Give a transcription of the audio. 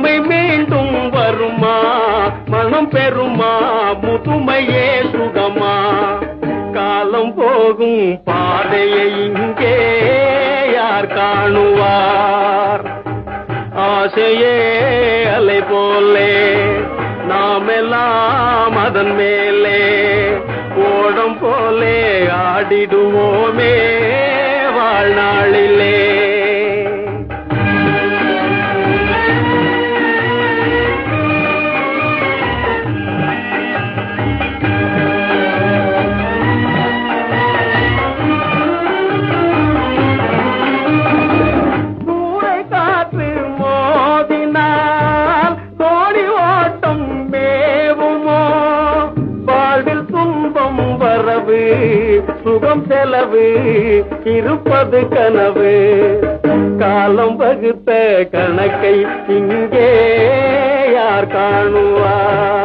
இளமை மீண்டும் வருமா, மனம் பெறுமா, முதுமையே சுகமா? காலம் போகும் பாதையை இங்கே யார் காணுவார்? ஆசையே அலை போலே நாமெல்லாம் அதன் மேலே ஓடம் போலே ஆடிடுவோமே வாழ்நாளிலே. சுகம் செலவு இருப்பது கனவு. காலம் வகுத்த கணக்கை இங்கே யார் காணுவார்?